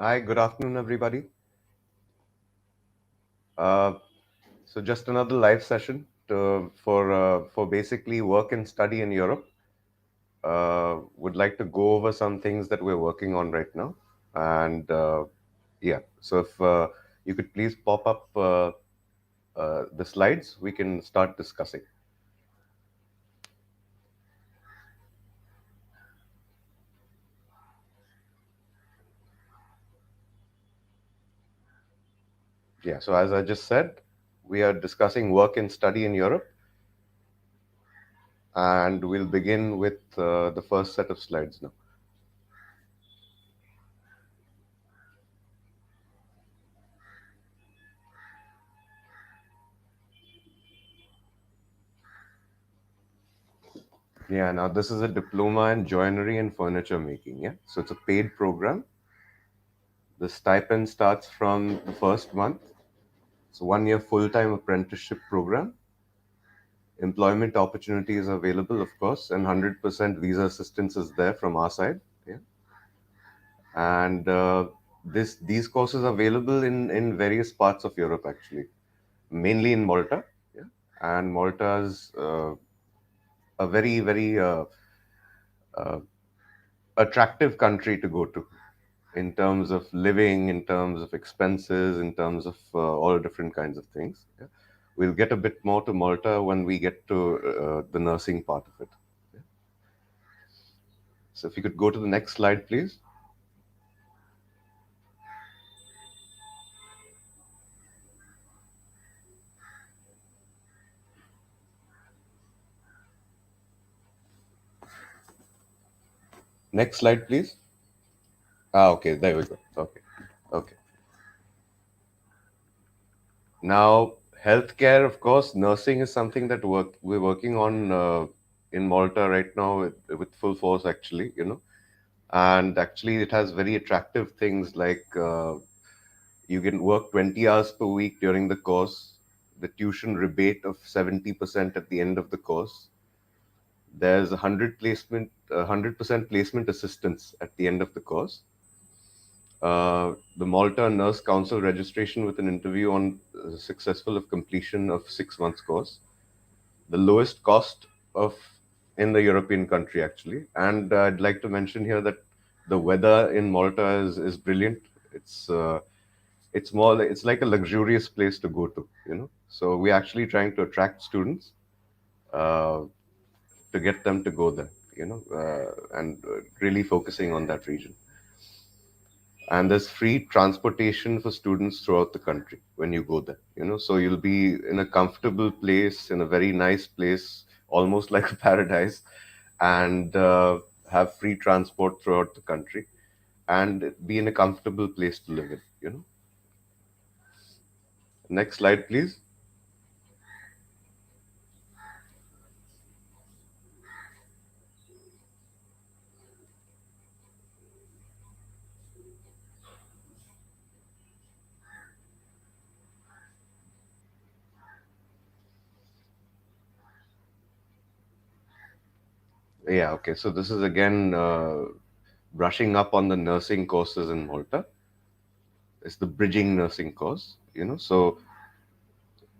Hi, good afternoon, everybody. Uh, so just another live session for basically work and study in Europe. Would like to go over some things that we're working on right now, and yeah. So if you could please pop up the slides, we can start discussing. Yeah. So as I just said, we are discussing work and study in Europe, and we'll begin with the first set of slides now. Yeah, now this is a diploma in joinery and furniture making. Yeah, so it's a paid program. The stipend starts from the first month. It's a 1 year full time apprenticeship program. Employment opportunities available, of course, and 100% visa assistance is there from our side. Yeah, and these courses are available in various parts of Europe actually, mainly in Malta. Yeah, and Malta is a very uh, attractive country to go to in terms of living, in terms of expenses, in terms of all different kinds of things. Yeah. We'll get a bit more to Malta when we get to the nursing part of it. Yeah. So if you could go to the next slide, please. Next slide, please. Ah, okay, there we go. Okay, okay. Now, healthcare, of course, nursing is something that we're working on in Malta right now with full force, actually. And actually, it has very attractive things like you can work 20 hours per week during the course, the tuition rebate of 70% at the end of the course. There's 100% placement assistance at the end of the course. The Malta Nurse Council registration with an interview on successful of completion of 6 months course. The lowest cost of in the European country actually. And I'd like to mention here that the weather in Malta is brilliant. It's like a luxurious place to go to. So we're actually trying to attract students uh, to get them to go there, and really focusing on that region. And there's free transportation for students throughout the country when you go there. So you'll be in a comfortable place, in a very nice place, almost like a paradise, and have free transport throughout the country and be in a comfortable place to live in. Next slide, please. Yeah, okay. So this is again brushing up on the nursing courses in Malta. It's the bridging nursing course. So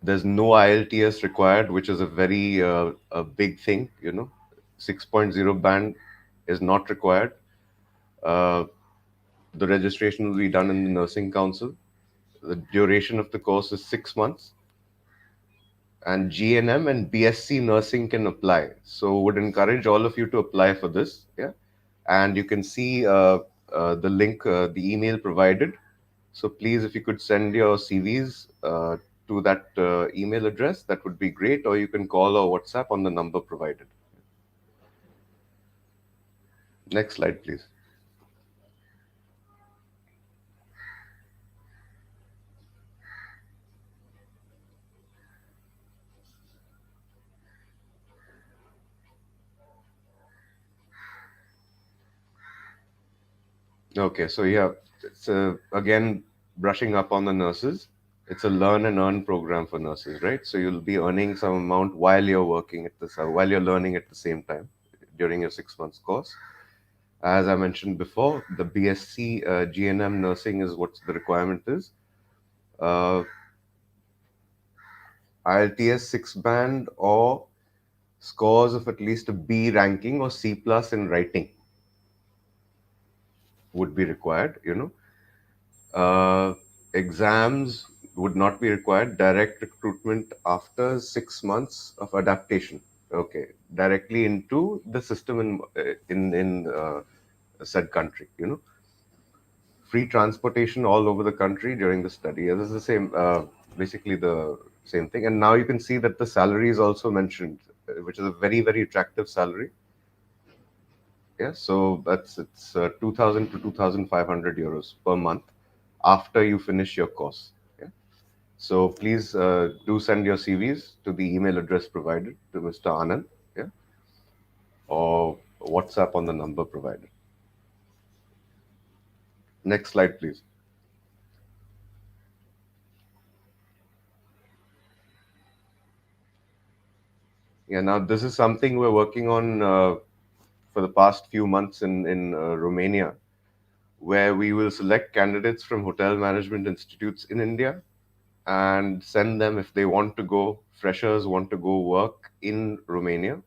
there's no IELTS required, which is a big thing. 6.0 band is not required. Uh, the registration will be done in the nursing council. The duration of the course is 6 months, and GNM and BSc nursing can apply. So would encourage all of you to apply for this. Yeah, and you can see the link, the email provided. So please, if you could send your CVs to that email address, that would be great. Or you can call or WhatsApp on the number provided. Next slide, please. Okay, so yeah, it's again brushing up on the nurses. It's a learn and earn program for nurses, right? So you'll be earning some amount while you're working while you're learning at the same time during your 6 months course. As I mentioned before, the BSc GNM nursing is what the requirement is. Uh, IELTS 6 band or scores of at least a B ranking or C plus in writing would be required. Exams would not be required. Direct recruitment after 6 months of adaptation. Okay, directly into the system in said country. Free transportation all over the country during the study. Yeah, this is the same, basically the same thing. And now you can see that the salary is also mentioned, which is a very very attractive salary. Yeah, so it's 2,000 to 2,500 euros per month after you finish your course. Yeah. So please do send your CVs to the email address provided to Mr. Anand, yeah, or WhatsApp on the number provided. Next slide, please. Yeah, now this is something we're working on for the past few months in Romania, where we will select candidates from hotel management institutes in India and send them if they want to go, freshers want to go work in Romania,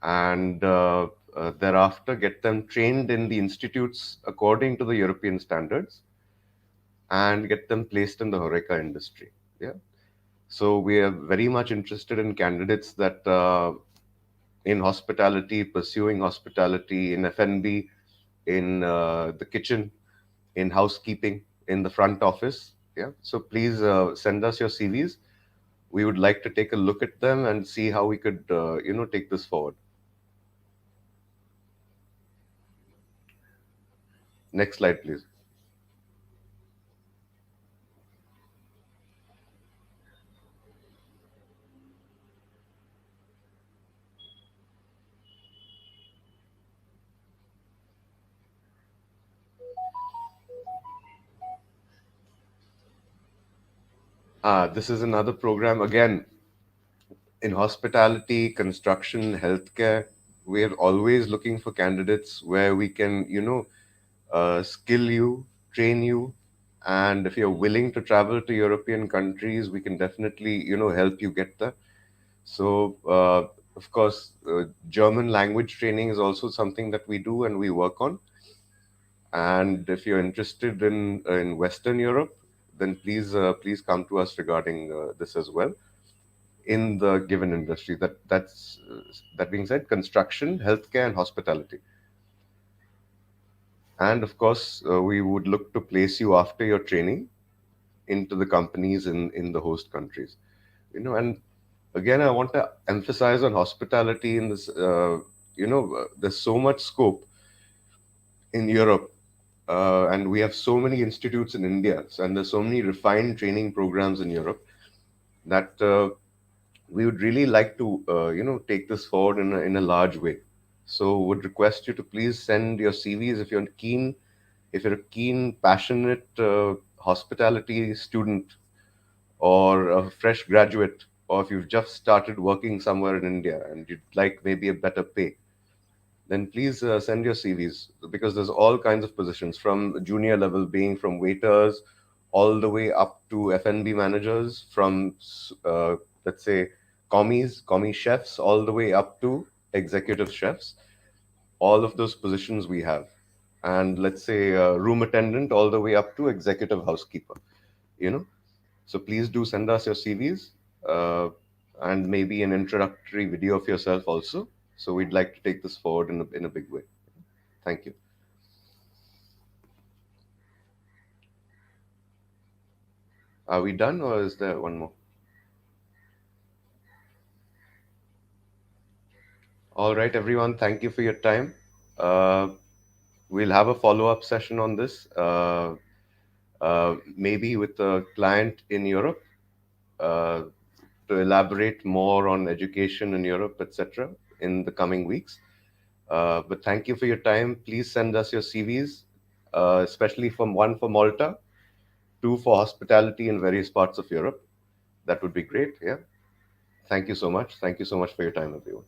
and thereafter get them trained in the institutes according to the European standards and get them placed in the Horeca industry. Yeah. So we are very much interested in candidates that in hospitality, pursuing hospitality, in F&B, in the kitchen, in housekeeping, in the front office. Yeah. So please send us your CVs. We would like to take a look at them and see how we could, take this forward. Next slide, please. This is another program again in hospitality, construction, healthcare. We are always looking for candidates where we can, skill you, train you, and if you're willing to travel to European countries, we can definitely, help you get there. So, of course, German language training is also something that we do and we work on. And if you're interested in Western Europe, then please come to us regarding this as well in the given industry. That being said, construction, healthcare, and hospitality. And of course, we would look to place you after your training into the companies in the host countries. And again, I want to emphasize on hospitality in this. There's so much scope in Europe, and we have so many institutes in India, and there's so many refined training programs in Europe that we would really like to take this forward in a large way. So would request you to please send your CVs if you're a keen, passionate hospitality student or a fresh graduate, or if you've just started working somewhere in India and you'd like maybe a better pay, then please send your CVs, because there's all kinds of positions from junior level, being from waiters all the way up to F&B managers, from let's say commis chefs, all the way up to executive chefs. All of those positions we have, and let's say room attendant all the way up to executive housekeeper. You know, so please do send us your CVs, uh, and maybe an introductory video of yourself also. So we'd like to take this forward in a big way. Thank you. Are we done, or is there one more? All right, everyone. Thank you for your time. Uh, we'll have a follow-up session on this, maybe with a client in Europe, uh, to elaborate more on education in Europe, etc., in the coming weeks. But thank you for your time. Please send us your CVs, especially from one for Malta, two for hospitality in various parts of Europe. That would be great. Yeah. Thank you so much. Thank you so much for your time, everyone.